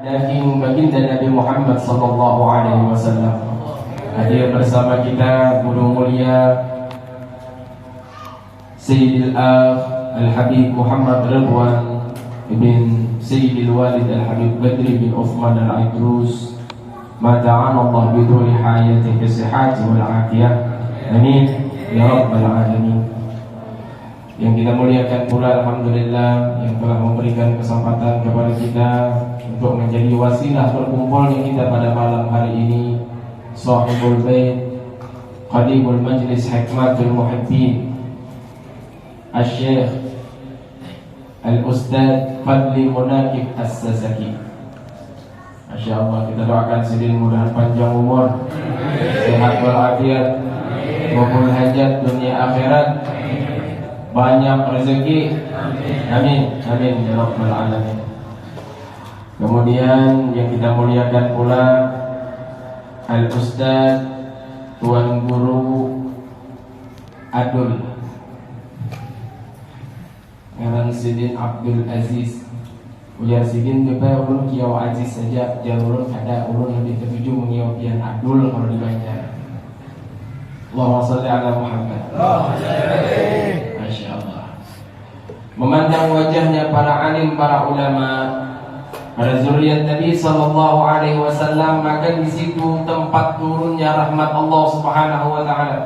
Daging baginda Nabi Muhammad sallallahu alaihi wasallam. Hadir bersama kita guru mulia Sayyidil Al-Habib Muhammad Ridwan ibn Sayyidil Walid Al-Habib Badri bin Uthman Al-Aidrus. Mata'ana Allah biduri hayati kesihati wal afiyah. Amin ya rabbal alamin. Yang kita muliakan pula alhamdulillah yang telah memberikan kesempatan kepada kita untuk menjadi wasilah berkumpulnya kita pada malam hari ini, sahibul bait qadimul majlis hikmatul muhibbin Asy-Syaikh Al-Ustadz Fadli Munakib As-Sasaki. Masyaallah, kita doakan sidin mudah panjang umur, sehat walafiat, maupun hajat dunia akhirat, banyak rezeki. Amin amin ya rabbal alamin. Kemudian yang kita muliakan pula Al-Ustadz Tuan Guru Adul Ngaran Sidin Abdul Aziz. Ujar Sidin bebas ulun kiau Aziz saja, jalurun ada ulun lebih ketujuh mengiau pian Abdul kalau dibaca. Allahumma sholli ala Muhammad. Masya Allah. Memandang wajahnya para alim, para ulama, para zuriat Nabi sallallahu alaihi wasallam, maka di situ tempat turunnya rahmat Allah Subhanahu wa taala.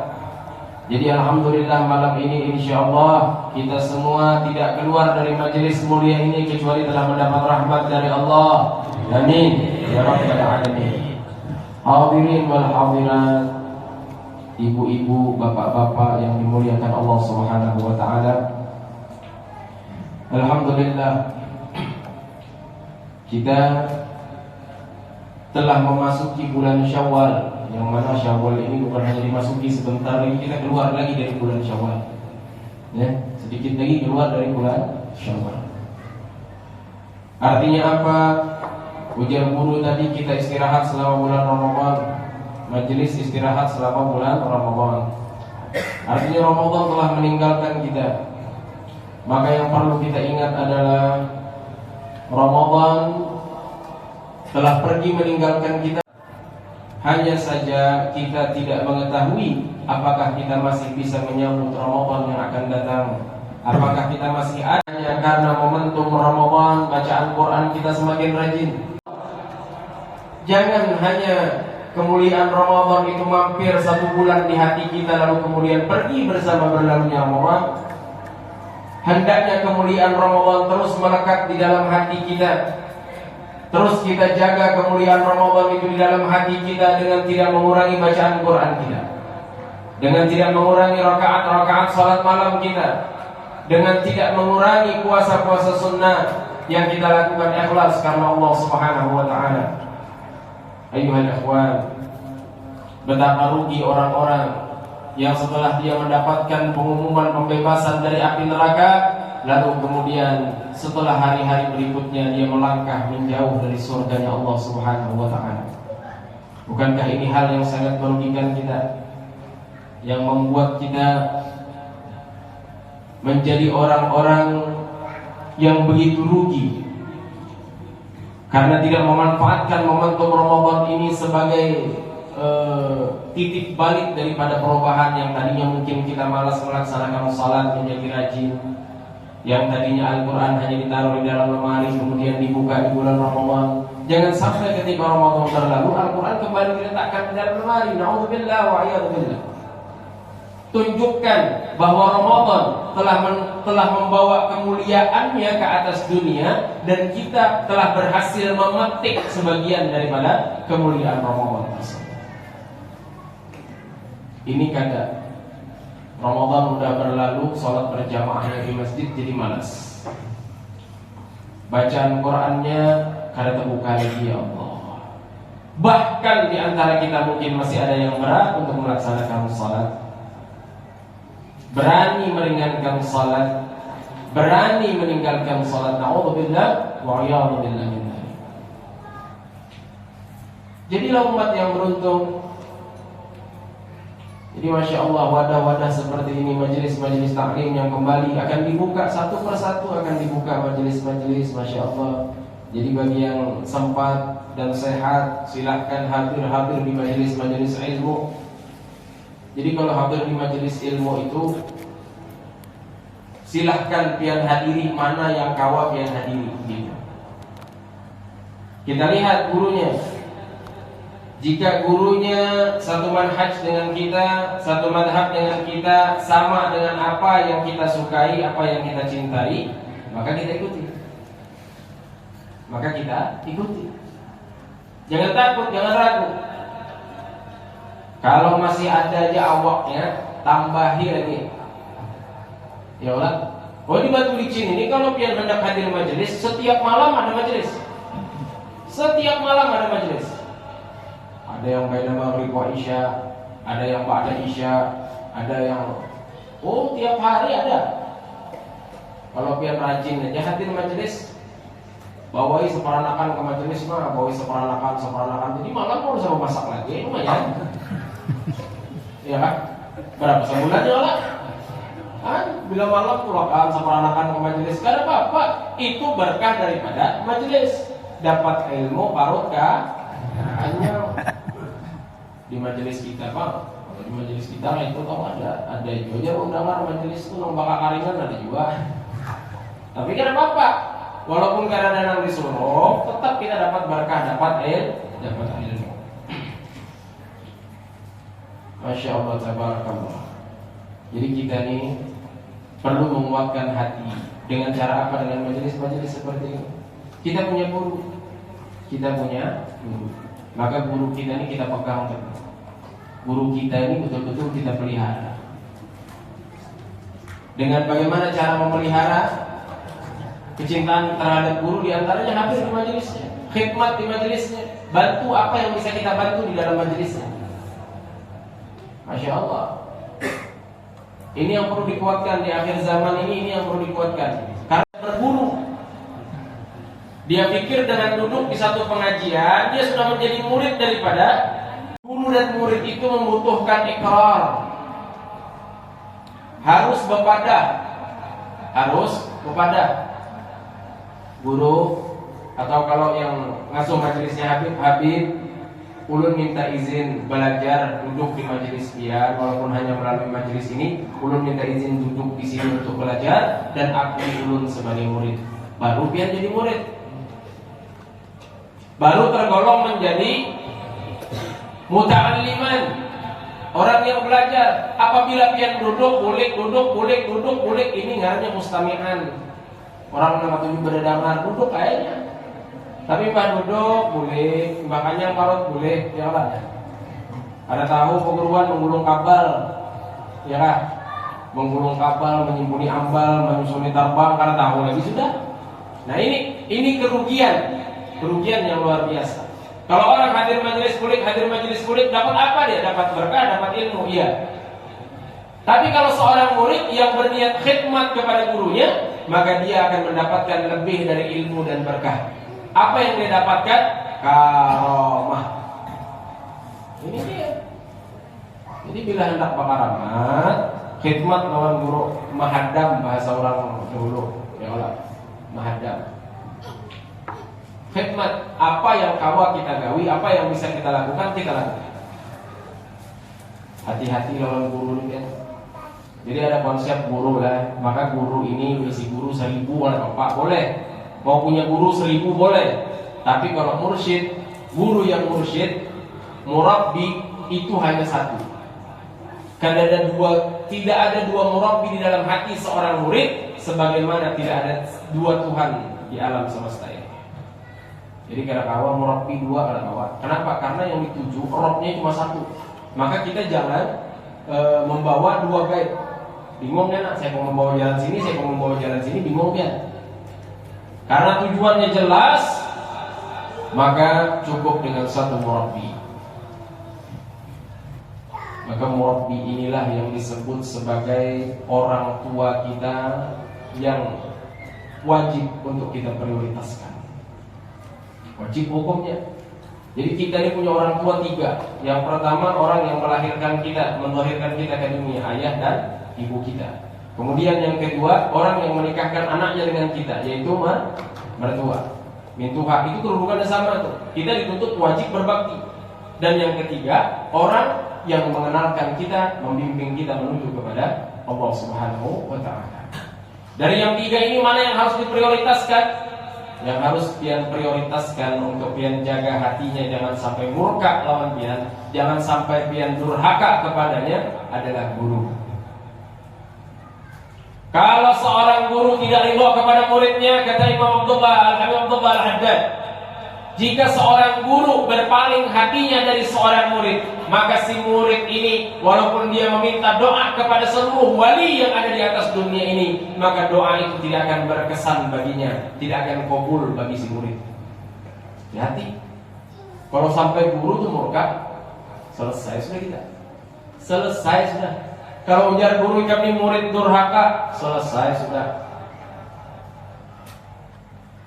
Jadi alhamdulillah malam ini insyaallah kita semua tidak keluar dari majelis mulia ini kecuali telah mendapat rahmat dari Allah. Amin ya rabbal alamin. Hadirin wal hadirat, ibu-ibu, bapak-bapak yang dimuliakan Allah Subhanahu wa taala. Alhamdulillah kita telah memasuki bulan Syawal, yang mana Syawal ini bukan hanya dimasuki sebentar lagi, kita keluar lagi dari bulan Syawal. Ya, sedikit lagi keluar dari bulan Syawal. Artinya apa? Ujar guru tadi, kita istirahat selama bulan Ramadan, majelis istirahat selama bulan Ramadan. Artinya Ramadan telah meninggalkan kita. Maka yang perlu kita ingat adalah Ramadan telah pergi meninggalkan kita. Hanya saja kita tidak mengetahui apakah kita masih bisa menyambut Ramadan yang akan datang. Apakah kita masih ada, karena momentum Ramadan, bacaan Quran kita semakin rajin. Jangan hanya kemuliaan Ramadan itu mampir satu bulan di hati kita lalu kemudian pergi bersama berlalunya Ramadan. Hendaknya kemuliaan Ramadan terus melekat di dalam hati kita. Terus kita jaga kemuliaan Ramadan itu di dalam hati kita dengan tidak mengurangi bacaan Quran kita, dengan tidak mengurangi rakaat-rakaat salat malam kita, dengan tidak mengurangi puasa-puasa sunnah yang kita lakukan ikhlas karena Allah Subhanahu wa taala. Ayuhal ikhwan, betapa rugi orang-orang yang setelah dia mendapatkan pengumuman pembebasan dari api neraka, lalu kemudian setelah hari-hari berikutnya dia melangkah menjauh dari surganya Allah Subhanahu wa taala. Bukankah ini hal yang sangat merugikan kita, yang membuat kita menjadi orang-orang yang begitu rugi karena tidak memanfaatkan momentum Ramadan ini sebagai titik balik daripada perubahan yang tadinya mungkin kita malas melaksanakan salat menjadi rajin, yang tadinya Al-Quran hanya ditaruh di dalam lemari kemudian dibuka di bulan Ramadan. Jangan sampai ketika Ramadan berlalu Al-Quran kembali diletakkan di dalam lemari. Na'udzubillah wa a'yadzubillah. Tunjukkan bahwa Ramadan telah membawa kemuliaannya ke atas dunia, dan kita telah berhasil memetik sebagian daripada kemuliaan Ramadan tersebut. Ini kata Ramadan udah berlalu, sholat berjamaahnya di masjid jadi malas, bacaan Qurannya kada terbuka lagi, ya Allah. Bahkan di antara kita mungkin masih ada yang berat untuk melaksanakan sholat, berani meringankan sholat, berani meninggalkan sholat. Na'udzubillah wa a'yadzubillah min dzalik. Jadilah umat yang beruntung. Jadi Masya Allah, wadah-wadah seperti ini, majelis-majelis taklim yang kembali akan dibuka satu persatu, akan dibuka majelis-majelis, Masya Allah. Jadi bagi yang sempat dan sehat, silahkan hadir di majelis-majelis ilmu. Jadi kalau hadir di majelis ilmu itu, silahkan pian hadiri mana yang kawa pian hadiri. Gitu. Kita lihat gurunya. Jika gurunya satu manhaj dengan kita, satu madhab dengan kita, sama dengan apa yang kita sukai, apa yang kita cintai, maka kita ikuti. Jangan takut, jangan ragu. Kalau masih ada aja awaknya, tambahi lagi. Ya Allah. Oh di Batu Licin ini kalau pian hendak hadir majelis, setiap malam ada majelis. Ada yang beda maghrib wa isya, ada yang ba'da isya, ada yang tiap hari ada. Kalau pian rajin aja hadir majelis, bawahi seperanakan ke majelis mah, bawahi seperanakan. Jadi malam baru sama masak lagi, lumayan. Ya kan? Berapa sebulan ya lah? Kan? Bila malam pulakan seperanakan ke majelis, gak ada apa-apa. Itu berkah daripada majelis. Dapat ilmu parut hanya di majelis kita Pak. Di majelis kita itu kalau ada juga undangan majelis itu nombak karingan ada juga. Tapi kan apa-apa. Walaupun kadang-kadang disuruh, tetap kita dapat berkah, dapat ilmu. Masya Allah, tabarakallah. Jadi kita ini perlu menguatkan hati. Dengan cara apa? Dengan majelis-majelis seperti ini. Kita punya guru. Maka guru kita ini kita pegang teguh. Guru kita ini betul-betul kita pelihara. Dengan bagaimana cara memelihara kecintaan terhadap guru, diantaranya hadir di majelisnya, khidmat di majelisnya, bantu apa yang bisa kita bantu di dalam majelisnya. Masya Allah. Ini yang perlu dikuatkan di akhir zaman ini yang perlu dikuatkan. Karena berguru, dia pikir dengan duduk di satu pengajian dia sudah menjadi murid daripada guru, dan murid itu membutuhkan ikrar. Harus bepadah. Guru atau kalau yang ngasuh majelisnya Habib, ulun minta izin belajar duduk di majelis dia, walaupun hanya melalui majelis ini, ulun minta izin duduk di sini untuk belajar dan akui ulun sebagai murid. Baru biar jadi murid. Baru tergolong menjadi muta'alliman, orang yang belajar. Apabila pian duduk, bulik, ini ngarannya mustami'an. Orang nama tujuh berdengar, duduk kayaknya. Tapi mbah duduk boleh, mbah kanyang parut boleh, ya lah. Ada tahu perguruan menggulung kabel, ya kan? Menggulung kabel, menyimpuni ambal, menyusuni tarbang, karena tahu lagi sudah. Nah ini kerugian yang luar biasa. Kalau orang hadir majelis kulit, dapat apa dia? Dapat berkah, dapat ilmu, iya. Tapi kalau seorang murid yang berniat khidmat kepada gurunya, maka dia akan mendapatkan lebih dari ilmu dan berkah. Apa yang dia dapatkan? Karomah. Ini dia. Jadi bila hendak berkaramat, khidmat lawan guru, mahadam bahasa orang dulu, ya Allah, mahadam. Khidmat, apa yang kawa kita gawi, apa yang bisa kita lakukan, kita lakukan. Hati-hati lawan guru ini kan. Jadi ada konsep guru lah. Maka guru ini isi guru 1000 oleh bapak boleh. Mau punya guru 1000 boleh. Tapi kalau mursyid, guru yang mursyid, murabbi itu hanya satu. Karena tidak ada dua murabbi di dalam hati seorang murid, sebagaimana tidak ada dua Tuhan di alam semesta ini. Jadi kadang-kadang murabbi dua, kadang-kadang. Kenapa? Karena yang dituju robnya cuma satu. Maka kita jangan membawa dua guide. Bingung kan? Saya mau membawa jalan sini, saya mau membawa jalan sini, bingung kan? Karena tujuannya jelas, maka cukup dengan satu murabbi. Maka murabbi inilah yang disebut sebagai orang tua kita yang wajib untuk kita prioritaskan. Wajib hukumnya. Jadi kita ini punya orang tua 3. Yang pertama orang yang melahirkan kita, melahirkan kita ke dunia, ayah dan ibu kita. Kemudian yang kedua orang yang menikahkan anaknya dengan kita, yaitu mertua. Mintuha itu kedudukannya sama tuh. Kita dituntut wajib berbakti. Dan yang ketiga, orang yang mengenalkan kita, membimbing kita menuju kepada Allah Subhanahu wa taala. Dari yang tiga ini mana yang harus diprioritaskan? Yang harus pian prioritaskan untuk pian jaga hatinya jangan sampai murka lawan pian, jangan sampai pian durhaka kepadanya adalah guru. Kalau seorang guru tidak ridho kepada muridnya, kata Imam Abdullah Al-Haddad, jika seorang guru berpaling hatinya dari seorang murid, maka si murid ini walaupun dia meminta doa kepada seluruh wali yang ada di atas dunia ini, maka doa itu tidak akan berkesan baginya, tidak akan kabul bagi si murid. Hati. Kalau sampai guru itu murka, selesai sudah kita. Selesai sudah. Kalau ujar guru kami murid durhaka, selesai sudah.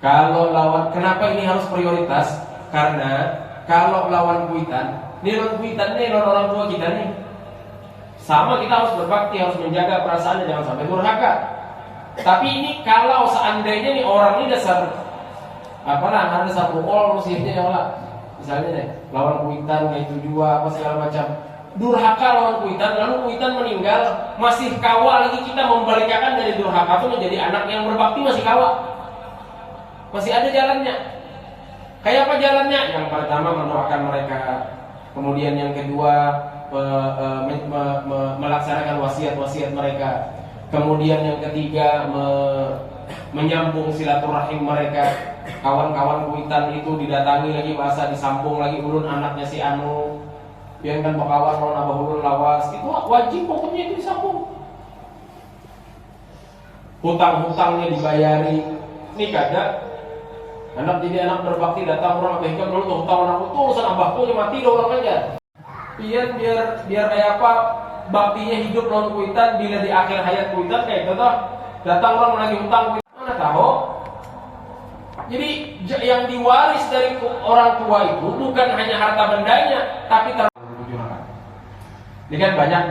Kalau lawan, kenapa ini harus prioritas? Karena kalau lawan kuitan, ini lawan kuitan nih, lawan orang tua kita nih. Sama kita harus berbakti, harus menjaga perasaannya jangan sampai durhaka. Tapi ini kalau seandainya nih orang ini dasar ada dasar pukul musuhnya ya Allah. Misalnya deh, lawan kuitan kayak itu juga apa segala macam. Durhaka lawan kuitan, lalu kuitan meninggal, masih kawal lagi kita membalikkan dari durhaka itu menjadi anak yang berbakti masih kawal. Masih ada jalannya. Kayak apa jalannya? Yang pertama mendoakan mereka, kemudian yang kedua melaksanakan wasiat-wasiat mereka, kemudian yang ketiga menyambung silaturahim mereka. Kawan-kawan kuitan itu didatangi lagi bahasa disambung lagi ulun anaknya si anu, biarkan bakawan lawan abah ulun lawas, itu wajib pokoknya itu disambung. Hutang-hutangnya dibayari. Ini kada anak jadi anak berbakti datang orang abah hikam dulu tuh hutang anakku tuh urusan abahku nya mati dah orang aja. Biar kayak apa baktinya hidup lawan kuitan bila di akhir hayat kuitan kayak itu toh datang orang lagi hutang kuitan mana tahu. Jadi yang diwaris dari orang tua itu bukan hanya harta bendanya tapi ini kan banyak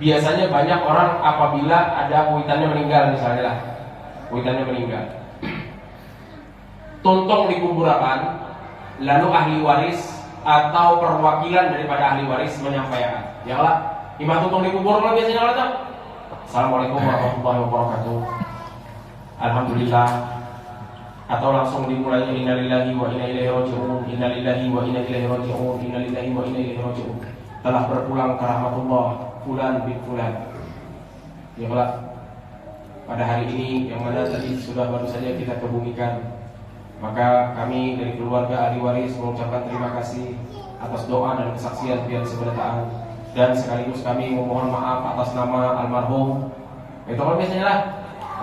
biasanya banyak orang apabila ada kuitannya meninggal misalnya lah, kuitannya meninggal tuntong dikuburkan, lalu ahli waris atau perwakilan daripada ahli waris menyampaikan, ya lah, imam tuntong dikubur lah biasanya lah. Assalamualaikum warahmatullahi wabarakatuh. Alhamdulillah. Atau langsung dimulainya innalillahi wa inna ilaihi raji'un, innalillahi wa inna ilaihi raji'un, innalillahi wa inna ilaihi raji'un. Telah berpulang ke rahmatullah fulan bin fulan. Ya lah. Pada hari ini yang mana tadi sudah baru saja kita kebumikan, maka kami dari keluarga ahli waris mengucapkan terima kasih atas doa dan kesaksian pian seberataan, dan sekaligus kami memohon maaf atas nama almarhum. Itu kan biasanya lah,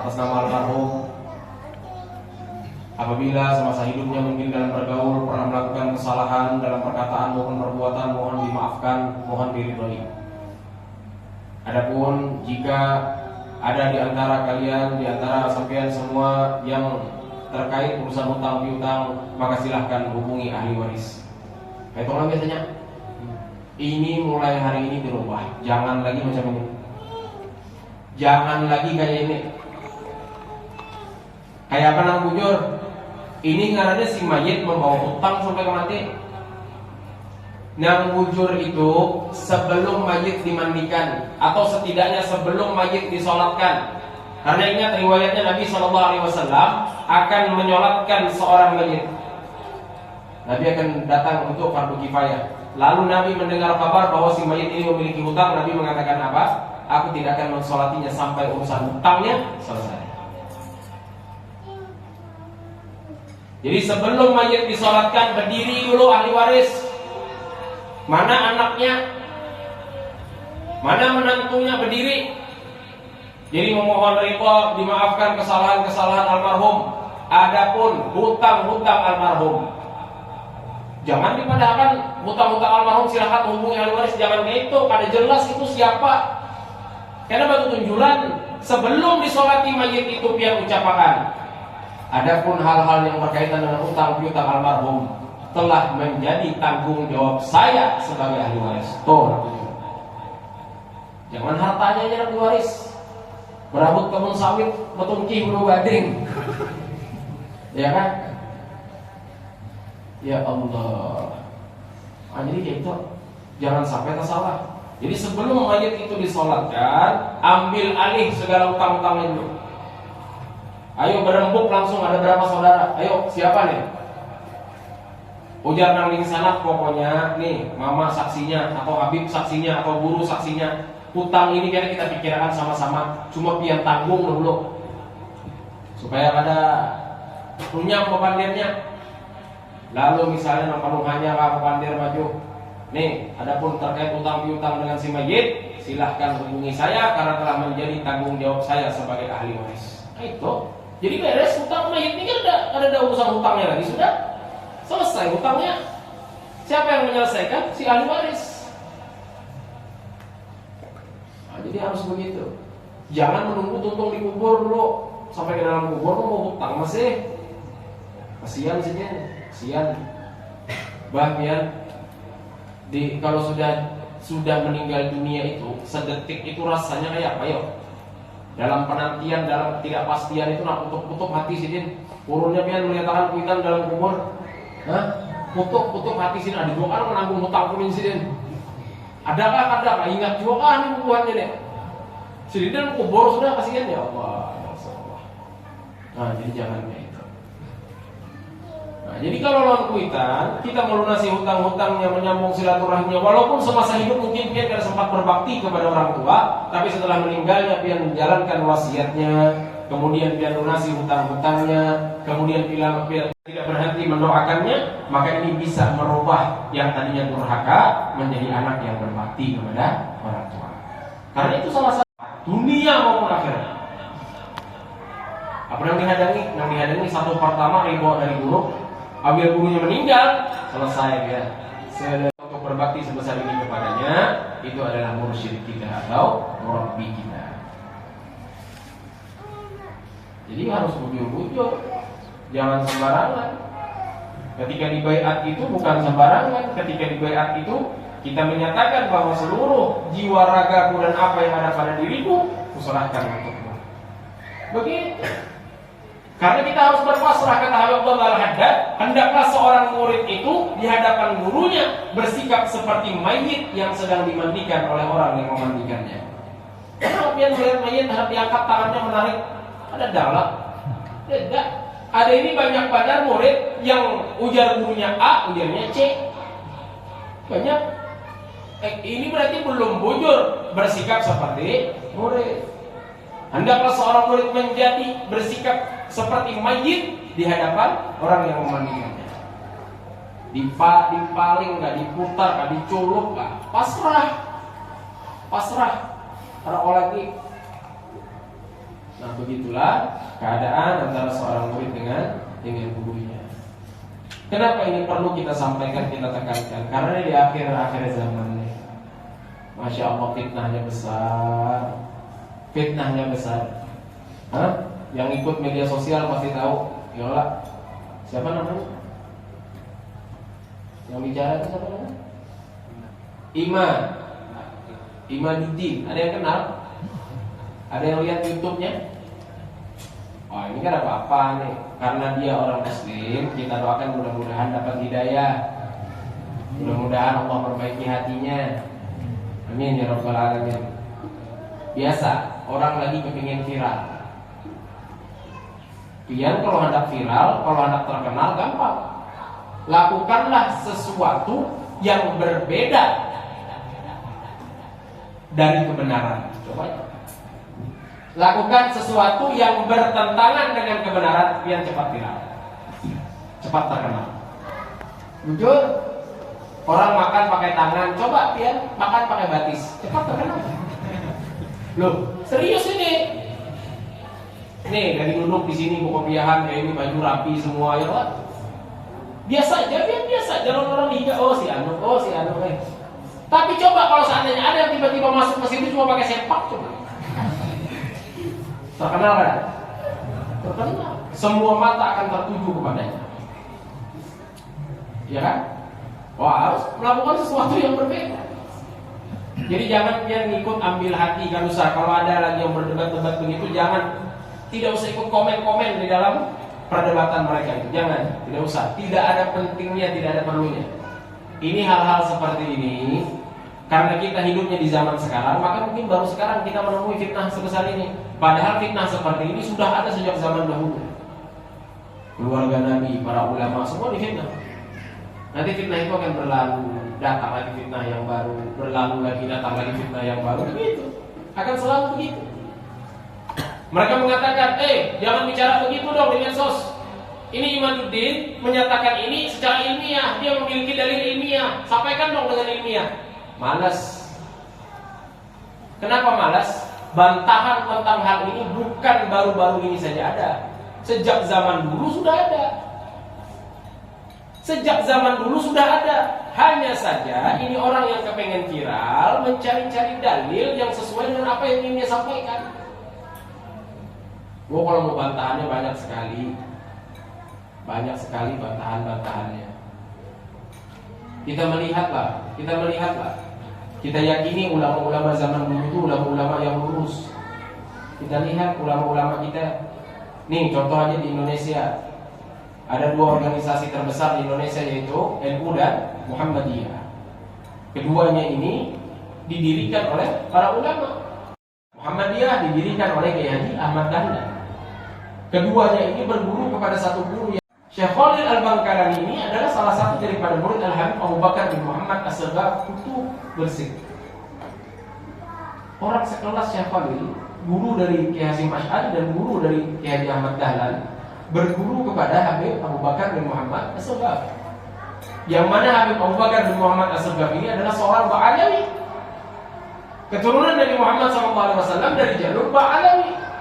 atas nama almarhum apabila semasa hidupnya mungkin dalam bergaul pernah melakukan kesalahan dalam perkataan maupun perbuatan, mohon dimaafkan, mohon diridhoi. Adapun jika ada di antara kalian, di antara sampean semua yang terkait urusan hutang piutang, maka silahkan hubungi ahli waris. Kayak orang biasanya, ini mulai hari ini berubah, jangan lagi macam ini, jangan lagi kayak ini. Kayak apa nang bujur? Ini ngarannya si mayit membawa hutang sampai ke mati. Nang bujur itu sebelum mayit dimandikan atau setidaknya sebelum mayit disolatkan. Karena ingat riwayatnya Nabi SAW akan menyolatkan seorang mayit. Nabi akan datang untuk fardu kifayah. Lalu Nabi mendengar kabar bahwa si mayit ini memiliki hutang. Nabi mengatakan apa? Aku tidak akan mensolatinya sampai urusan hutangnya selesai. Jadi sebelum mayit disolatkan berdiri dulu ahli waris. Mana anaknya, mana menantunya berdiri. Jadi memohon ridha, dimaafkan kesalahan-kesalahan almarhum. Adapun hutang-hutang almarhum, jangan dipadahkan hutang-hutang almarhum silahkan hubungi ahli waris, jangan kayak itu. Ada jelas itu siapa. Karena batu tunjuran sebelum disolati mayit itu pian ucapakan. Adapun hal-hal yang berkaitan dengan hutang piutang almarhum telah menjadi tanggung jawab saya sebagai ahli waris. Tuh, jangan hartanya aja ahli waris. Berabut kebun sawit, betungki bulu gading. Ya kan? Ya Allah. Jadi kayak itu jangan sampai tersalah. Jadi sebelum mayat itu disolatkan, ambil alih segala utang-utangnya dulu. Ayo berembuk langsung, ada berapa saudara? Ayo siapa nih? Ujar nang sana pokoknya nih, mama saksinya, atau Habib saksinya, atau guru saksinya. Utang ini kan kita pikirkan sama-sama, cuma biar tanggung dulu, supaya ada punya pepandirnya. Lalu misalnya penuhannya Pak Pandir maju. Nih, adapun terkait utang piutang dengan si mayit, silahkan hubungi saya karena telah menjadi tanggung jawab saya sebagai ahli waris. Nah, itu. Jadi beres utang mayit ini kan ada urusan hutangnya lagi, sudah selesai hutangnya. Siapa yang menyelesaikan? Si ahli waris. Nah, jadi harus begitu. Jangan menunggu tuntung dikubur dulu sampai ke dalam kubur mau hutang masih. Kasihan sih dia, kasihan. Bahkan kalau sudah meninggal dunia itu sedetik itu rasanya kayak apa ya? Dalam penantian, dalam ketidakpastian itu nak kutuk hati sidin. Urunnya pian melihatkan kuitan dalam kubur. Hah? Kutuk hati sidin. Ada juga kan menanggung hutang kumin sidin. Adakah ada? Ingat juga kan ini bukuannya deh. Sidin dan kubur sudah kasihan ya Allah. Ya Allah. Nah jadi jangan kayak itu. Nah, jadi kalau lawan kuitan, kita melunasi hutang-hutangnya, menyambung silaturahimnya, walaupun semasa hidup mungkin dia tidak sempat berbakti kepada orang tua, tapi setelah meninggalnya dia menjalankan wasiatnya, kemudian dia lunasi hutang-hutangnya, kemudian dia tidak berhenti mendoakannya, maka ini bisa merubah yang tadinya durhaka menjadi anak yang berbakti kepada orang tua. Karena itu salah satu dunia maupun akhirat. Apa yang dihadangi? Yang dihadangi satu pertama riba dari guru. Apabila gurunya meninggal, selesai dia. Untuk berbakti sebesar ini kepadanya, itu adalah mursyid kita atau murabbi kita. Jadi harus bujur-bujur, jangan sembarangan. Ketika dibaiat itu bukan sembarangan. Ketika dibaiat itu kita menyatakan bahwa seluruh jiwa ragaku dan apa yang ada pada diriku kuserahkan untukmu. Begitu. Karena kita harus berpasrah, kata Habib Abdullah Al-Haddad, hendaklah seorang murid itu di hadapan gurunya bersikap seperti mayit yang sedang dimandikan oleh orang yang memandikannya. Kalau dia melihat mayit harus diangkat tangannya menarik, ada dalak. Tidak. Ada ini banyak pada murid yang ujar gurunya A, ujarnya C. Banyak. Ini berarti belum bujur bersikap seperti murid. Hendaklah seorang murid menjadi bersikap seperti mayit di hadapan orang yang memandikannya. Dipaling nggak, diputar nggak, diculuk nggak, pasrah. Karena lagi. Nah begitulah keadaan antara seorang murid dengan gurunya. Kenapa ini perlu kita sampaikan, kita tekankan? Karena di akhir zaman ini, Masya Allah fitnahnya besar. Hah? Yang ikut media sosial pasti tahu. Yola, siapa namanya? Yang bicara itu siapa namanya? Imaduddin. Ada yang kenal? Ada yang lihat YouTube-nya? Wah, ini kan apa-apa nih. Karena dia orang Muslim, kita doakan mudah-mudahan dapat hidayah. Mudah-mudahan Allah perbaiki hatinya. Amin ya rabbal alamin. Biasa, orang lagi kepingin viral. Pian kalau hendak viral, kalau hendak terkenal gampang. Lakukanlah sesuatu yang berbeda dari kebenaran. Coba. Lakukan sesuatu yang bertentangan dengan kebenaran, pian cepat viral, cepat terkenal. Jujur, orang makan pakai tangan, coba pian makan pakai batis, cepat terkenal. Loh, serius ini. Nih, dari duduk di sini kopiahan kayak ini baju rapi semua ya Pak. Biasa aja, biasa. Jalan orang hingga si anu. Tapi coba kalau seandainya ada yang tiba-tiba masuk ke situ cuma pakai sepak coba. Terkenal kan? Terkenal. Semua mata akan tertuju kepadanya. Ya kan? Wah, harus melakukan sesuatu yang berbeda. Jadi jangan pian ngikut ambil hati, gak usah. Kalau ada lagi yang berdebat-debat begitu, jangan. Tidak usah ikut komen-komen di dalam perdebatan mereka itu. Jangan, tidak usah. Tidak ada pentingnya, tidak ada perlunya. Ini hal-hal seperti ini, karena kita hidupnya di zaman sekarang, maka mungkin baru sekarang kita menemui fitnah sebesar ini. Padahal fitnah seperti ini sudah ada sejak zaman dahulu. Keluarga Nabi, para ulama, semua difitnah. Nanti fitnah itu akan berlalu, datang lagi fitnah yang baru, berlalu lagi, datang lagi fitnah yang baru. Begitu, akan selalu begitu. Mereka mengatakan, jangan bicara begitu dong di medsos. Ini Imaduddin menyatakan ini secara ilmiah, dia memiliki dalil ilmiah, sampaikan dong dengan ilmiah. Malas. Kenapa malas? Bantahan tentang hal ini bukan baru-baru ini saja ada. Sejak zaman dulu sudah ada. Sejak zaman dulu sudah ada. Hanya saja ini orang yang kepengen viral mencari-cari dalil yang sesuai dengan apa yang ingin dia sampaikan. Kalau mau bantahannya banyak sekali. Banyak sekali bantahan-bantahannya. Kita melihatlah. Kita yakini ulama-ulama zaman dulu itu ulama-ulama yang lurus. Kita lihat ulama-ulama kita. Nih contoh aja di Indonesia. Ada dua organisasi terbesar di Indonesia, yaitu NU dan Muhammadiyah. Keduanya ini didirikan oleh para ulama. Muhammadiyah didirikan oleh Kiai Haji Ahmad Dahlan. Keduanya ini berguru kepada satu guru. Syekh Khalil Al-Bangkalani ini adalah salah satu daripada murid Al-Habib Abu Bakar bin Muhammad As-Saghaf Kutub Bersih. Orang sekelas Syekh Khalil, guru dari Kiai Hasyim Asy'ari dan guru dari Kiai Haji Ahmad Dahlan, berguru kepada Habib Abu Bakar bin Muhammad As-Saghaf. Yang mana Habib Abu Bakar bin Muhammad As-Saghaf ini adalah seorang Ba'alawi, keturunan dari Muhammad SAW dari jalur Ba'alawi.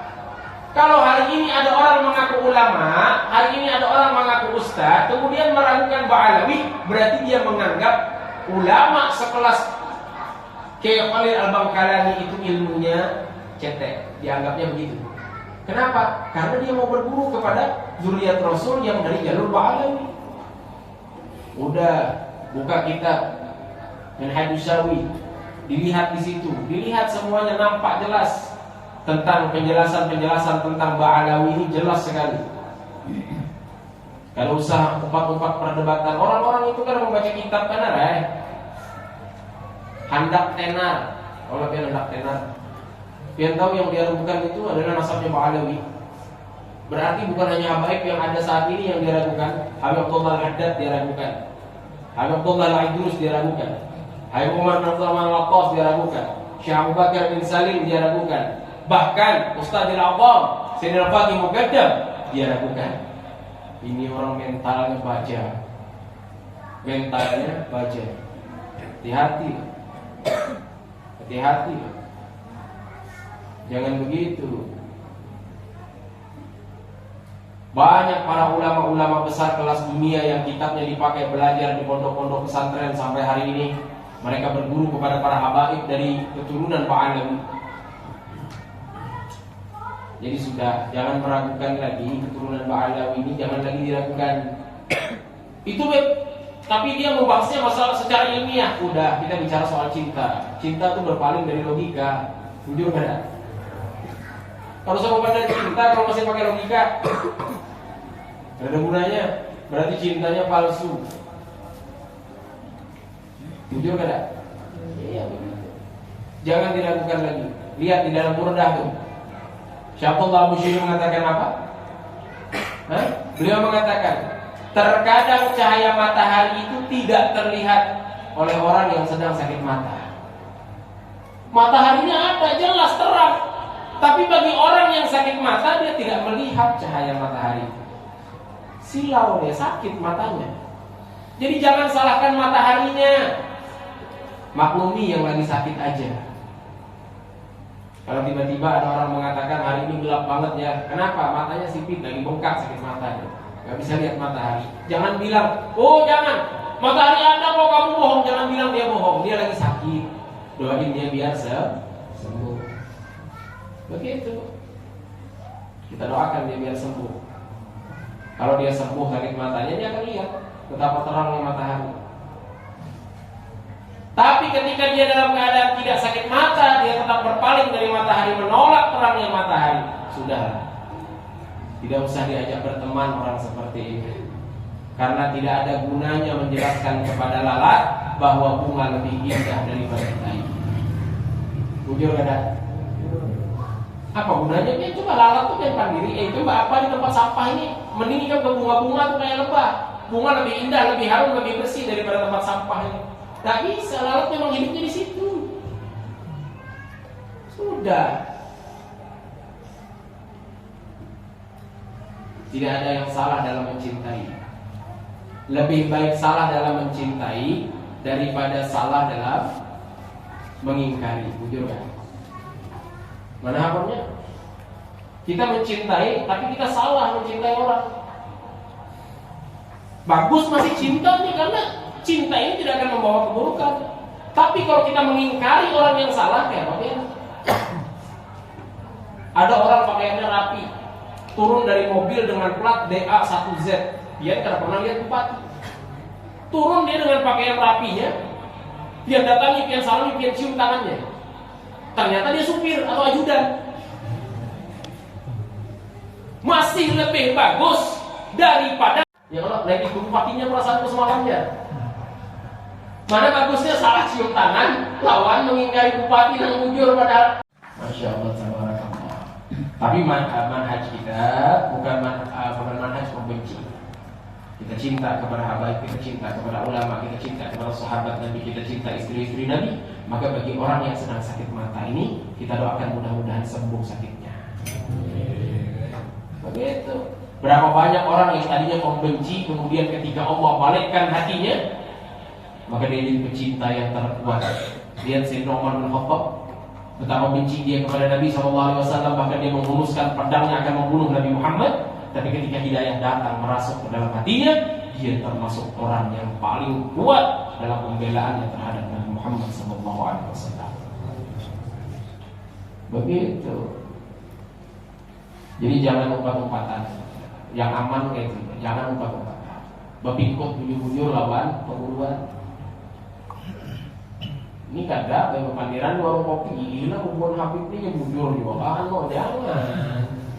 Kalau hari ini ada orang mengaku ulama, hari ini ada orang mengaku ustaz, kemudian meragukan Ba'alawi, berarti dia menganggap ulama sekelas Kiai Khalil Al-Bangkalani itu ilmunya cetek, dianggapnya begitu. Kenapa? Karena dia mau berguru kepada zuriat Rasul yang dari jalur Ba'alawi. Udah, buka kitab Minhajus Syawi, dilihat di situ, dilihat semuanya nampak jelas. Tentang penjelasan tentang Ba'alawi ini jelas sekali. Kalau usah umpat-umpat perdebatan. Orang-orang itu kan membaca kitab kan Handak Tenar. Kalau dia Handak Tenar, yang tahu yang diragukan itu adalah nasabnya Ba'alawi. Berarti bukan hanya habaib yang ada saat ini yang diragukan. Habib Abdullah Al-Haddad diragukan, Habib Abdullah Al-Idrus diragukan, Habib Umar bin Abdul Al-Waqqas diragukan, Syekh Abu Bakar bin Salim diragukan. Bahkan Ustadzil A'zam Sayyidina Faqih Muqaddam dia lakukan. Ini orang mentalnya baja. Hati-hati. Hati-hati. Jangan begitu. Banyak para ulama-ulama besar kelas dunia yang kitabnya dipakai belajar di pondok-pondok pesantren sampai hari ini. Mereka berguru kepada para habaib dari keturunan Ba'alawi. Jadi sudah, jangan meragukan lagi keturunan Ba'alawi ini, jangan lagi diragukan. Itu tapi dia membahasnya masalah secara ilmiah. Udah, kita bicara soal cinta. Cinta itu berpaling dari logika. Jujur kan? Kalau sama pandang cinta, kalau masih pakai logika, gak ada gunanya. Berarti cintanya palsu. Jujur kan? Iya begitu. Jangan diragukan lagi. Lihat di dalam Burdah tuh. Syaikhullah Abu Syiri mengatakan apa? Beliau mengatakan, terkadang cahaya matahari itu tidak terlihat oleh orang yang sedang sakit mata. Mataharinya ada, jelas terang. Tapi bagi orang yang sakit mata, dia tidak melihat cahaya matahari. Silau dia, sakit matanya. Jadi jangan salahkan mataharinya. Maklumi yang lagi sakit aja. Kalau tiba-tiba ada orang mengatakan hari ini gelap banget ya, kenapa? Matanya sipit, lagi bengkak sakit matanya, gak bisa lihat matahari. Jangan bilang, oh jangan, matahari ada kok kamu bohong. Jangan bilang dia bohong, dia lagi sakit. Doain dia biar sembuh. Begitu. Kita doakan dia biar sembuh. Kalau dia sembuh sakit matanya, dia akan lihat betapa terangnya matahari. Tapi ketika dia dalam keadaan tidak sakit mata, dia tetap berpaling dari matahari, menolak terangnya matahari. Sudah. Tidak usah diajak berteman orang seperti ini, karena tidak ada gunanya menjelaskan kepada lalat bahwa bunga lebih indah daripada tai. Bujur kada? Apa gunanya? Ya coba lalat tuh yang pandiri, coba apa di tempat sampah ini? Mending kan ke bunga-bunga tuh kayak lebah. Bunga lebih indah, lebih harum, lebih bersih daripada tempat sampah ini. Tak bisa, lalat memang hidupnya di situ. Sudah. Tidak ada yang salah dalam mencintai. Lebih baik salah dalam mencintai daripada salah dalam mengingkari. Jujur kan? Mana haramnya? Kita mencintai, tapi kita salah mencintai orang. Bagus masih cinta nih, karena cinta ini tidak akan membawa keburukan. Tapi kalau kita mengingkari orang yang salah, kayak apa ya? Ada orang pakaiannya rapi, turun dari mobil dengan plat DA1Z. Dia tidak pernah lihat bupati. Turun dia dengan pakaian rapinya, dia datangi, pian salami, pian cium tangannya. Ternyata dia supir atau ajudan. Masih lebih bagus daripada ya kalau lagi bupatinya perasaan semalamnya. Mana bagusnya salah cium tangan lawan mengingkari bupati yang mujur padahal. Masya Allah, tabarakallah. Tapi manhaj kita bukan manhaj membenci. Kita cinta kepada habaib, kita cinta kepada ulama, kita cinta kepada sahabat Nabi, kita cinta istri-istri Nabi. Maka bagi orang yang sedang sakit mata ini, kita doakan mudah-mudahan sembuh sakitnya. Begitu. Berapa banyak orang yang tadinya membenci, kemudian ketika Allah balikkan hatinya, maka dia jadi pecinta yang terkuat. Lihat Sayyidina Umar bin Khattab, betapa benci dia kepada Nabi SAW, bahkan dia menghunuskan pedangnya akan membunuh Nabi Muhammad. Tapi ketika hidayah datang merasuk ke dalam hatinya, dia termasuk orang yang paling kuat dalam pembelaannya terhadap Nabi Muhammad SAW. Begitu. Jadi jangan umpat-umpatan, yang aman kayak gitu. Jangan umpat-umpatan, bepikut bujur-bujur lawan penguruan. Ini kada kayak pandiran di warung kopi, gila hubungan Habib ini bujur di bawah.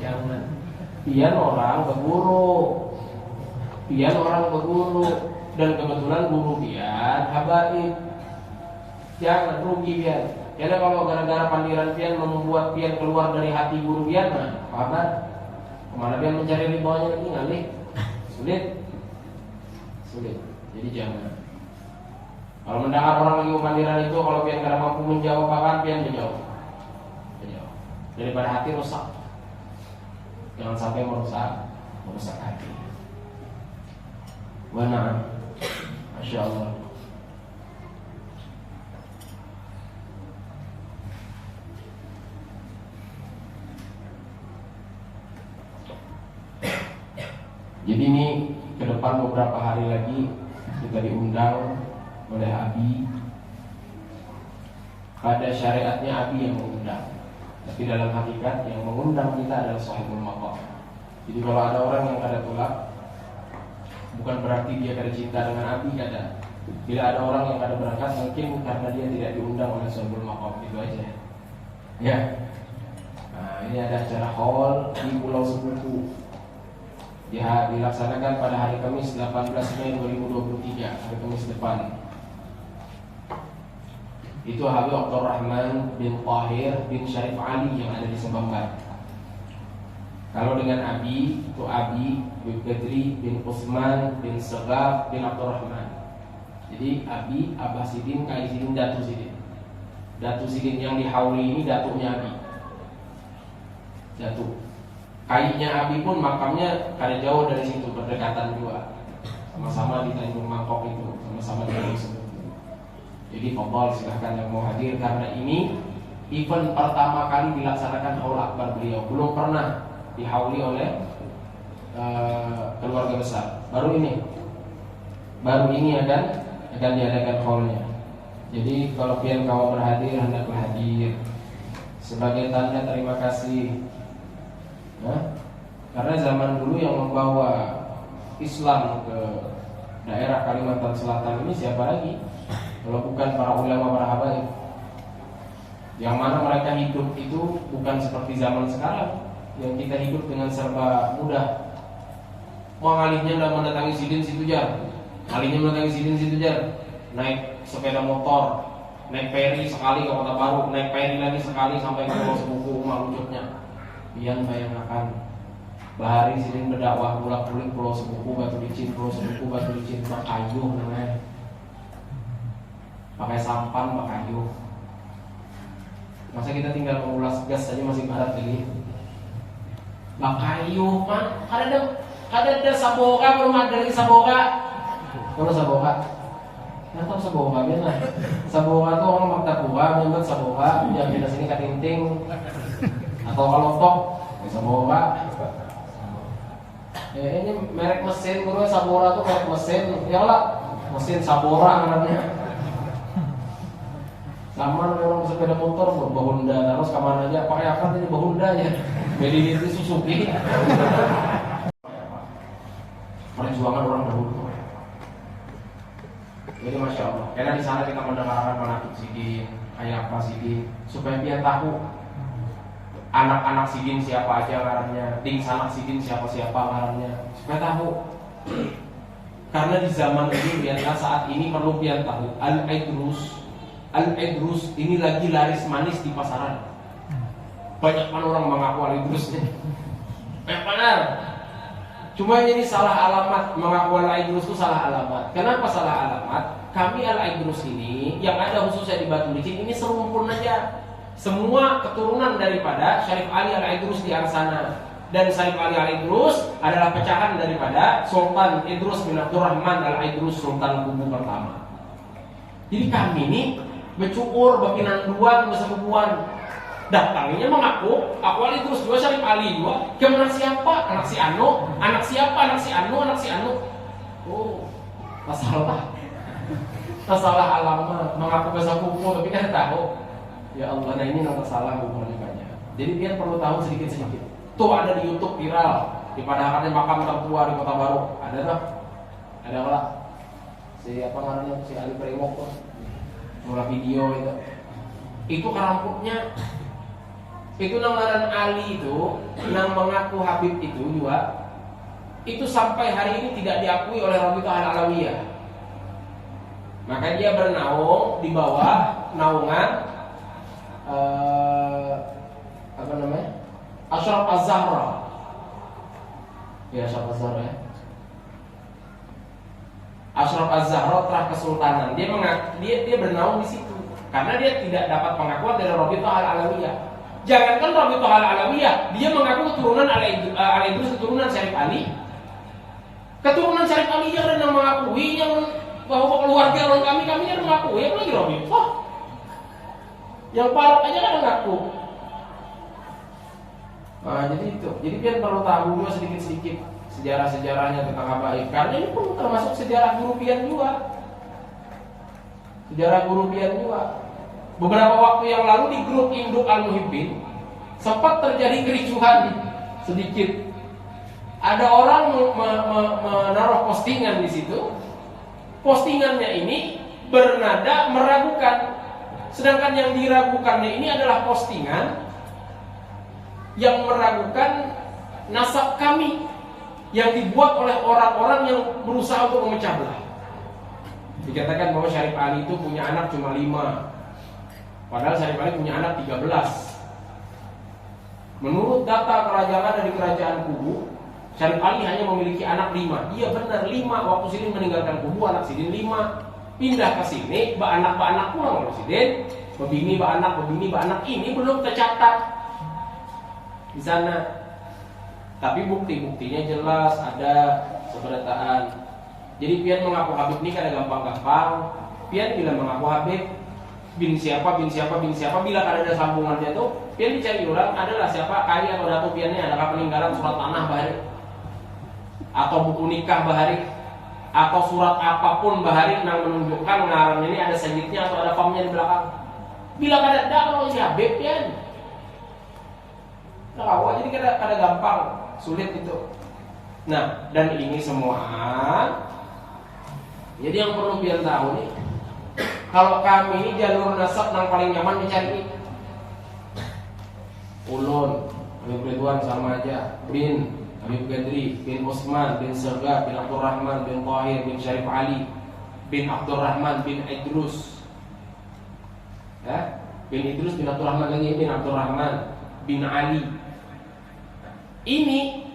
Jangan. Pian orang berguru, dan kebetulan guru pian habaib. Jangan rugi pian. Karena kalau gara-gara pandiran pian membuat pian keluar dari hati guru pian, nah apa? Kemana pian mencari ridhonya lagi ngalih? Sulit. Jadi jangan. Kalau mendengar orang lagi pandiran itu, kalau pian kada mampu menjawab apa, pian menjawab. Daripada hati rusak. Jangan sampai merusak hati. Benar, Masya Allah. Jadi ini ke depan beberapa hari lagi kita diundang oleh Abi. Pada syariatnya Abi yang mengundang, tapi dalam hakikat yang mengundang kita adalah sahibul maqam. Jadi kalau ada orang yang kada tolak, bukan berarti dia kada cinta dengan Abi, kada. Bila ada orang yang kada berangkat, mungkin karena dia tidak diundang oleh sahibul maqam, itu aja. Ya. Nah, ini ada acara haul di Pulau Sepuku. Ya, dilaksanakan pada hari Kamis 18 Mei 2023, hari Kamis depan. Itu Habib Abdurrahman bin Tahir bin Syarif Ali yang ada di Sebambar. Kalau dengan Abi, itu Abi bin Badri bin Utsman bin Segaf bin Abdurrahman. Jadi Abi, Abah Sidin, Kai Sidin, Datu Sidin. Datu Sidin yang di Hauli ini datuknya Abi. Datu. Kainya Abi pun makamnya kada jauh dari situ, berdekatan juga. Sama-sama di Tanjung Mangkok itu, sama-sama di Tanjung. Jadi fadhal silahkan yang mau hadir, karena ini event pertama kali dilaksanakan haul akbar beliau. Belum pernah dihauli oleh keluarga besar. Baru ini akan diadakan haulnya. Jadi kalau pian kawan berhadir, hendaklah hadir sebagai tanda terima kasih. Nah, karena zaman dulu yang membawa Islam ke daerah Kalimantan Selatan ini siapa lagi? Kalau bukan para ulama, para habaib. Yang mana mereka hidup itu bukan seperti zaman sekarang. yang kita hidup dengan serba mudah. Mau ngalihnya udah mendatangi sidin situ jar, ngalihnya mendatangi sidin situ jar, naik sepeda motor, naik feri sekali ke Kota Baru, naik feri lagi sekali sampai ke Pulau Sebuku rumah wujudnya. Pian bayangkan bahari sidin berdakwah pulang-puling Pulau Sebuku Batu Licin, Pulau Sebuku Batu Licin, Bakayu namanya, pakai sampan Bakayu. Masa kita tinggal mengulas gas saja masih barat lagi. Bakayu man, ada Saboka, belum ada lagi Saboka. Kalau Saboka, nggak tahu Saboka benar. Saboka tuh orang Martapura, menyebut Saboka, yang di sini Katinting atau Kalotok, Saboka. Ini merek mesin, guru Sabora tuh merek mesin, ya lah, mesin Sabora namanya. Sama orang sepeda motor buat Honda, terus kemana aja pakai apa tadi Honda ya, beli itu Suzuki. Perjuangan orang dahulu. Jadi masya Allah. Karena di sana kita mendengarkan manaqib sidin, kayak apa sidin, supaya dia tahu anak-anak sidin siapa aja ngarannya, ding sanak sidin siapa ngarannya, supaya tahu. Karena di zaman ini biarlah saat ini perlu dia tahu Al-Idrus ini lagi laris manis di pasaran. Banyak kan orang mengaku Al-Idrus nih. Benar. Cuma ini salah alamat, mengaku Al-Idrus itu salah alamat. Kenapa salah alamat? Kami Al-Idrus ini yang ada khususnya di Batu Licin ini serumpun aja. Semua keturunan daripada Syarif Ali Al-Idrus di Arsana. Dan Syarif Ali Al-Idrus adalah pecahan daripada Sultan Idrus bin Abdurrahman Al-Idrus, Sultan Kubu pertama. Jadi kami ini bercukur, bakinan dua, bersepupuan. Datangnya mengaku, aku Ali terus dua, Syarif Ali dua. Kemana siapa? Anak si Anu. Anak siapa? Anak si Anu. Anak si Anu. Oh, masalah. Masalah alamat. Mengaku bersepupu, tapi kan tahu. Ya Allah, nah ini nomor salah hubungannya. Jadi dia perlu tahu sedikit-sedikit. Tuh ada di YouTube viral. Di padahalnya makam tertua di Kota Baru. Ada tuh? Ada nggak? Si apa namanya? Si Ali Prewok tuh. Mulai video itu karamputnya. Itu namaran Ali itu, yang mengaku Habib itu juga, itu sampai hari ini tidak diakui oleh Rabithah Al-Alawiyah. Maka dia bernaung di bawah naungan apa namanya? Ashraf Az-Zahra. Ya Ashraf Az-Zahra ya. Ashraf Az-Zahra terah kesultanan. Dia bernaung di situ karena dia tidak dapat pengakuan dari Rabithah Al-Alawiyah. Jangankan Rabithah Al-Alawiyah, dia mengaku keturunan Al-Idrus, keturunan Syarif Ali. Keturunan Syarif Ali yang mengakui yang bahwa keluarga orang kami yang mengakui, yang lagi Rabithah. Yang parah aja kan mengaku. Nah, jadi itu. Jadi biar perlu tahu dulu sedikit-sedikit sejarah-sejarahnya tentang habaib. Karena ini pun termasuk sejarah guru pian juga. Sejarah guru pian juga. Beberapa waktu yang lalu di grup Induk Al-Muhibbin sempat terjadi kericuhan sedikit. Ada orang menaruh postingan di situ. Postingannya ini bernada meragukan. Sedangkan yang diragukannya ini adalah postingan yang meragukan nasab kami yang dibuat oleh orang-orang yang berusaha untuk memecah belah. Dikatakan bahwa Syarif Ali itu punya anak cuma 5. Padahal Syarif Ali punya anak 13. Menurut data kerajaan dari kerajaan Kubu, Syarif Ali hanya memiliki anak 5. Iya benar 5. Waktu Sidin meninggalkan Kubu, anak Sidin 5. Pindah ke sini, anak pulang oleh Sidin. Bebini, anak ini belum tercatat di sana. Tapi bukti-buktinya jelas ada seberataan. Jadi pian mengaku Habib ini kada gampang-gampang. Pian bila mengaku Habib bin siapa bila ada sambungannya tuh pian dicari orang adalah siapa kaya atau datu piannya, adakah peninggalan surat tanah bahari atau buku nikah bahari atau surat apapun bahari yang menunjukkan ngarang ini ada sayyidnya atau ada famnya di belakang. Bila kada ada kalau si Habib pian kalau jadi kada gampang, sulit itu. Nah, dan ini semua jadi yang perlu pian tahu nih, kalau kami jalur nasab yang paling nyaman dicari ulun Habib Ridwan sama aja. Bin Habib Gadri, bin Utsman, bin Serga, bin Abdurrahman, bin Tahir, bin Syarif Ali, bin Abdurrahman, bin Idrus. Ya, bin Idrus, bin Abdurrahman lagi, bin Abdurrahman, bin Ali. Ini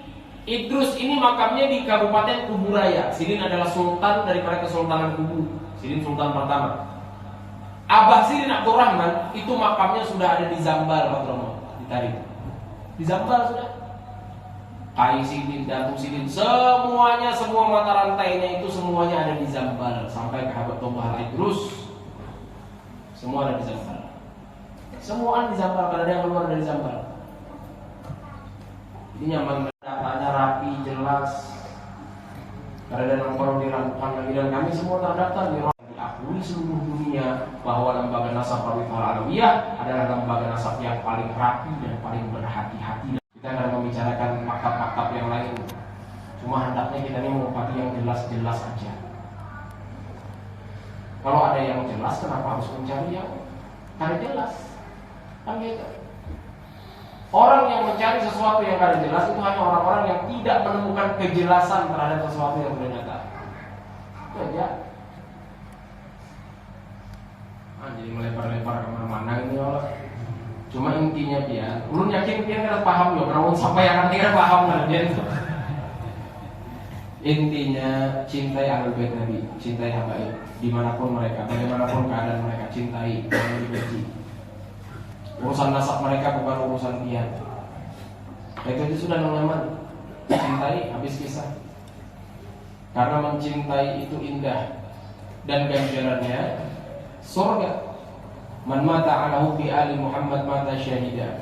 Idrus ini makamnya di Kabupaten Kuburaya. Sirin adalah sultan daripada Kesultanan Kubu. Sirin sultan pertama. Abah Sirin Abdurrahman itu makamnya sudah ada di Zambal, Pak Romo, di Tarim. Di Zambal sudah. Kai Sirin, Datu Sirin, semuanya, semua mata rantainya itu semuanya ada di Zambal sampai ke Habib Tombah Idrus. Semua ada di Zambal. Semua di Zambal, karena ada yang keluar dari Zambal. Ini nyaman, datanya rapi, jelas. Karena ada nongkrong dirampungkan lagi, dan kami semua terdaftar di diakui seluruh dunia bahwa lembaga nasab Al Alawiyah adalah lembaga nasab yang paling rapi dan paling berhati-hati. Kita akan membicarakan maktab-maktab yang lain. Cuma hendaknya kita ini mengupati yang jelas-jelas aja. Kalau ada yang jelas, kenapa harus mencari yang kada jelas? Kan gitu. Orang yang mencari sesuatu yang kada jelas itu hanya orang-orang yang tidak menemukan kejelasan terhadap sesuatu yang sudah nyata. Itu aja. Jadi melebar-lebar kemana-mana ini Allah. Cuma intinya pian, ulun yakin pian kada paham ya, namun sampai yang nanti kada paham kan pian. Intinya cintai Ahlul Bait Nabi, cintai habaib, dimanapun mereka, bagaimanapun keadaan mereka, cintai, jangan dibenci. Urusan nasab mereka bukan urusan pian. Itu sudah nyaman, cintai habis kisah. Karena mencintai itu indah dan ganjarannya surga. Man mata ala hubbi ali Muhammad mata syahida.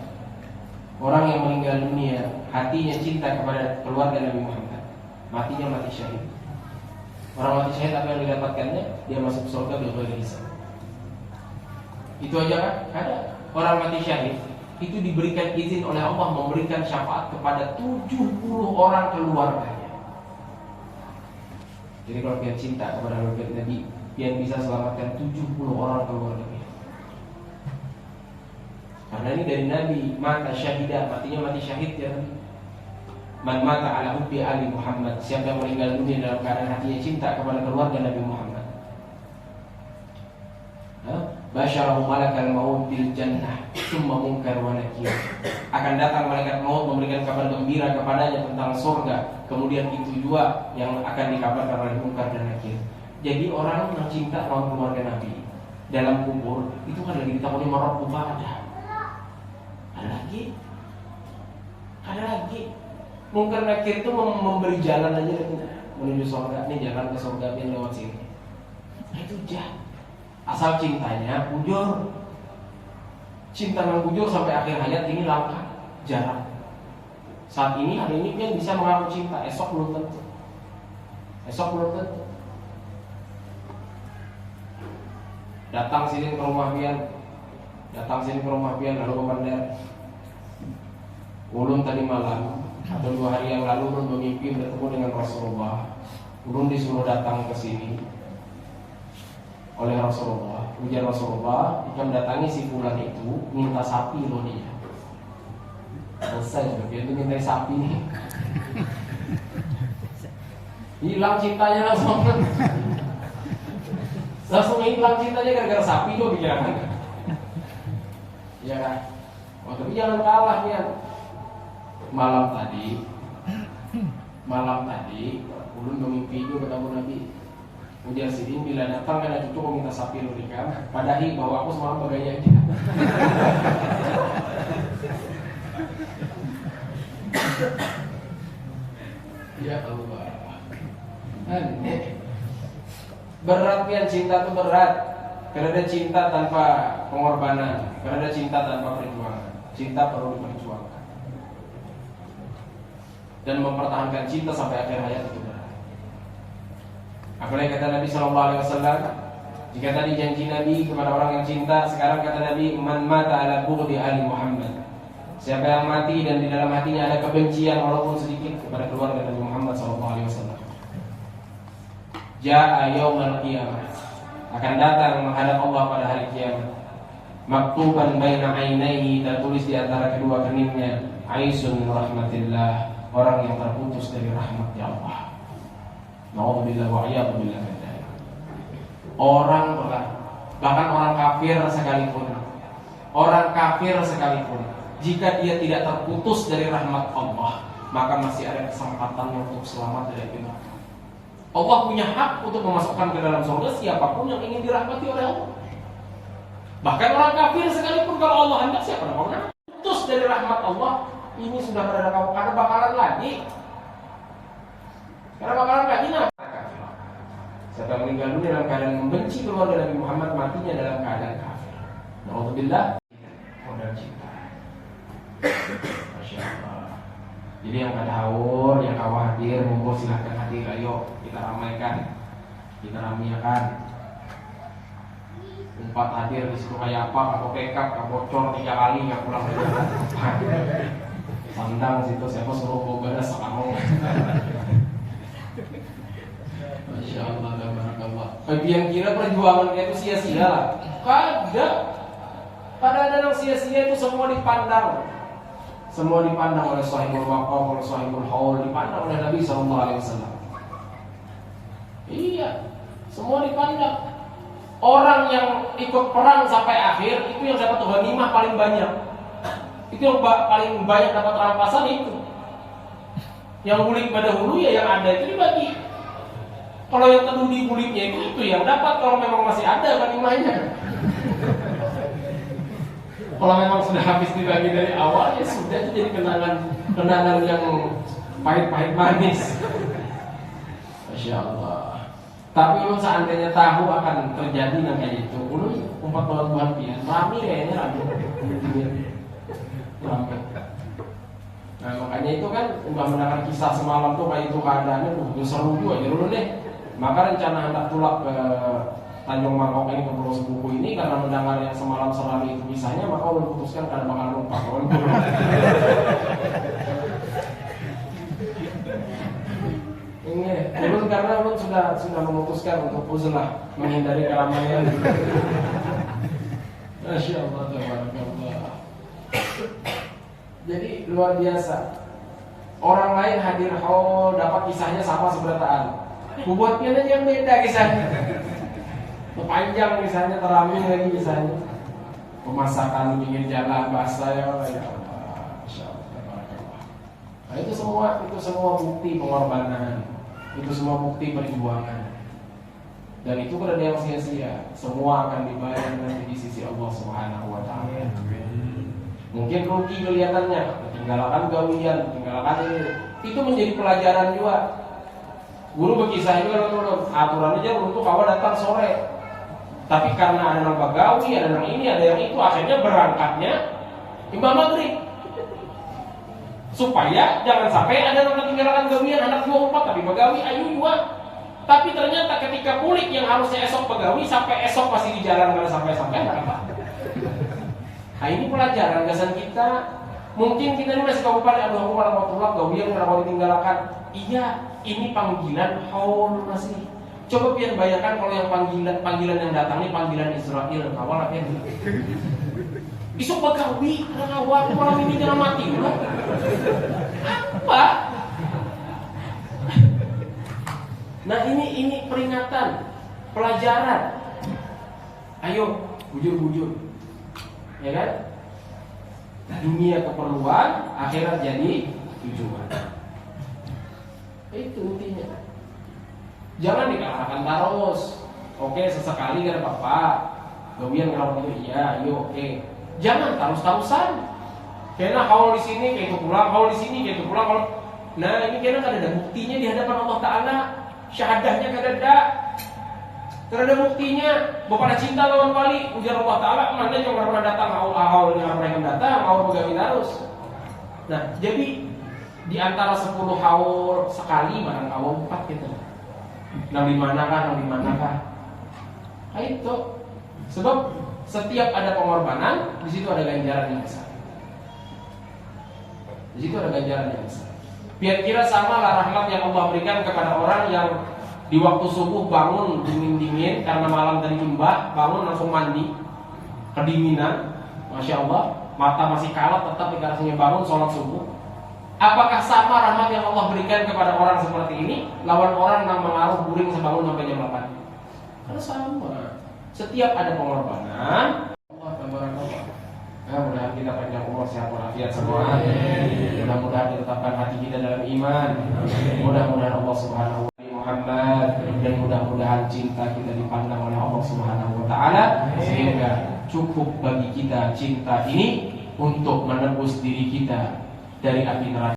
Orang yang meninggal dunia hatinya cinta kepada keluarga Nabi Muhammad, matinya mati syahid. Orang mati syahid apa yang didapatkannya? Dia masuk surga bighairi hisab. Itu aja kan? Ada. Orang mati syahid itu diberikan izin oleh Allah memberikan syafaat kepada 70 orang keluarganya. Jadi kalau dia cinta kepada Nabi, yang bisa selamatkan 70 orang keluarganya. Karena ini dari Nabi, mata syahidah, matinya mati syahid ya Nabi. Man mata ala hubbi ali Muhammad, siapa yang meninggal dunia dalam keadaan hatinya cinta kepada keluarga Nabi Muhammad. Basyarahu malakal maut bil jannah, summa munkar wa nakir. Akan datang malaikat maut memberikan kabar gembira kepadanya tentang surga. Kemudian itu juga yang akan dikabarkan oleh munkar dan nakir. Jadi orang yang cinta sama keluarga Nabi dalam kubur itu kan lagi ditakoni marab buka ada lagi. Mungkar nakir itu memberi jalan aja menuju surga. Ini jalan ke surga yang lewat sini. Nah, itu jahat. Asal cintanya bujur. Cinta yang bujur sampai akhir hayat ini langka, jarang. Saat ini hari ini dia bisa mengaku cinta, esok belum tentu. Datang sini ke rumah pian lalu memandang. Ulun tadi malam atau 2 hari yang lalu ulun bermimpi bertemu dengan Rasulullah. Ulun disuruh datang ke sini oleh Rasulullah. Ujar Rasulullah, jika mendatangi si fulan itu minta sapi loh dia. Selesai, dia itu minta sapi nih. Hilang cintanya langsung. Langsung hilang cintanya gara-gara sapi tuh pikiran. Iya kan? Oh, tapi jangan kalah ya. Malam tadi ulun bermimpi juga ketemu Nabi. Ujar Sidin bila datang karena cucu meminta sapi lu nikah, padahi bahwa aku semalam bagainya aja. Ya Allah. Berat pian cinta itu berat. Karena ada cinta tanpa pengorbanan, karena ada cinta tanpa perjuangan. Cinta perlu diperjuangkan. Dan mempertahankan cinta sampai akhir hayat itu berat. Apalagi kata Nabi SAW, jika tadi janji Nabi kepada orang yang cinta, sekarang kata Nabi, man mata ala bughdi ali Muhammad. Siapa yang mati dan di dalam hatinya ada kebencian walaupun sedikit kepada keluarga Nabi Muhammad SAW. Ja'a yaumal qiyamah, akan datang menghadap Allah pada hari kiamat. maktuban baina ainaihi, tertulis di antara kedua keningnya, aisun rahmatillah, orang yang terputus dari rahmat Allah. Nauzubillah wa iyyazubillah. Orang bahkan orang kafir sekalipun, jika dia tidak terputus dari rahmat Allah, maka masih ada kesempatan untuk selamat dari api neraka. Allah punya hak untuk memasukkan ke dalam surga siapapun yang ingin dirahmati oleh Allah. Bahkan orang kafir sekalipun, kalau Allah hendak, siapa yang mau putus dari rahmat Allah, ini sudah ada bakalan lagi. Karena bakalan lagi siapa yang meninggal dunia dalam keadaan membenci keluarga Nabi Muhammad, matinya dalam keadaan kafir. Nauzubillah, modal cinta. Masya Allah. Jadi yang ada haur, yang khawatir, monggo silahkan hadir. Ayo kita ramaikan, kita ramiakan. Empat hadir di situ kayak apa? Aku backup, aku bocor 3 kali nggak pulang. Sandang situ saya suruh boga sekarang. Masya Allah, tabarakallah. Bagi yang kira perjuangan itu sia-sia lah, kagak. Pada ada yang sia-sia itu semua dipandang oleh sahibul maqam, oleh sahibul haul, dipandang oleh Nabi SAW. Iya, semua dipandang. Orang yang ikut perang sampai akhir itu yang dapat ghanimah paling banyak. Itu yang paling banyak dapat rampasan itu. Yang kulit pada hulu ya yang ada itu dibagi. Kalau yang teduh di kulitnya itu yang dapat kalau memang masih ada ghanimahnya. Kalau memang sudah habis dibagi dari awal, ya sudah, itu jadi kenangan yang pahit-pahit manis. Masya Allah. Tapi kalau seandainya tahu akan terjadi yang kayak itu, umpat Tuhan pian, rame kayaknya rame. Nah makanya itu kan udah mendengar kisah semalam tuh kayak itu keadaannya tuh seru juga ya dulu deh. Maka rencana hendak tulak ke Tanjung Mangkok ini, ke Pulau Sebuku ini, karena mendengar yang semalam selalu itu kisahnya, maka ulun putuskan karena bakal lupa. Ini ulun karena ulun sudah memutuskan untuk uzlah, menghindari keramaian. Masya Allah, tabarakallah. Jadi luar biasa. Orang lain hadir haul dapat kisahnya sama seberataan. Buatnya aja yang beda kisahnya. Panjang kisahnya, terambil lagi kisahnya. Pemasakan di pinggir jalan basah ya Allah. Masya Allah. Nah, itu semua bukti pengorbanan. Itu semua bukti perjuangan. Dan itu berada yang sia-sia. Semua akan dibayar nanti di sisi Allah Subhanahu wa taala. Mungkin rugi kelihatannya, tinggalkan gawian, tinggalkan ini. Itu menjadi pelajaran juga. Guru berkisah juga aturannya aja untuk awal datang sore. Tapi karena ada yang bagawi, ada yang ini, ada yang itu, akhirnya berangkatnya imam maghrib. Supaya jangan sampai ada yang tinggalkan gawian anak 24 tapi bagawi ayu juga. Tapi ternyata ketika pulik yang harusnya esok bagawi sampai esok masih di jalan nggak sampai apa. Nah ini pelajaran gasan kita. Mungkin kita ini masih kabupaten, aduh aku malah mau tulak gawian karena mau ditinggalkan. Iya, ini panggilan haul masih. Coba biar bayangkan kalau yang panggilan yang datang ini panggilan Israel, kawal apa ini? Isok bagawi, awal malam ini jangan mati loh. Apa? Nah ini peringatan, pelajaran. Ayo, bujur-bujur, ya kan? Dunia keperluan, akhirat jadi tujuan. Itu intinya. Jangan dikalahkan terus. Oke, sesekali kan apa-apa. Gawian kalau itu iya, yuk oke. Jangan terus-terusan. Karena kalau di sini kayak itu pulang, kalau di sini kayak itu pulang, kalau nah ini karena kan ada buktinya di hadapan Allah Taala. Syahadahnya kan ada. Karena ada buktinya. Bapak cinta lawan wali, ujar Allah Taala, mana yang pernah datang haul yang mereka datang, haul begawi terus. Nah, jadi di antara 10 haul sekali barang haul 4 gitu. Nang di manakah? Nah itu sebab setiap ada pengorbanan di situ ada ganjaran yang besar. Di situ ada ganjaran yang besar. Biar kira sama lah rahmat yang Allah berikan kepada orang yang di waktu subuh bangun dingin-dingin karena malam tadi nyembah, bangun langsung mandi. kedinginan, Masya Allah, mata masih kalat tetap tidak rasanya bangun sholat subuh. Apakah sama rahmat yang Allah berikan kepada orang seperti ini lawan orang yang mengaruh guring sebangun sampai jam 8? Karena sama. Setiap ada pengorbanan, Allah tabarakallah. Mudah-mudahan kita panjang umur, sehat walafiat semua. Mudah-mudahan ditetapkan hati kita dalam iman. Mudah-mudahan Allah Subhanahu wa taala Muhammad, dan mudah-mudahan cinta kita dipandang oleh Allah Subhanahu wa taala sehingga cukup bagi kita cinta ini untuk menebus diri kita dari api neraka.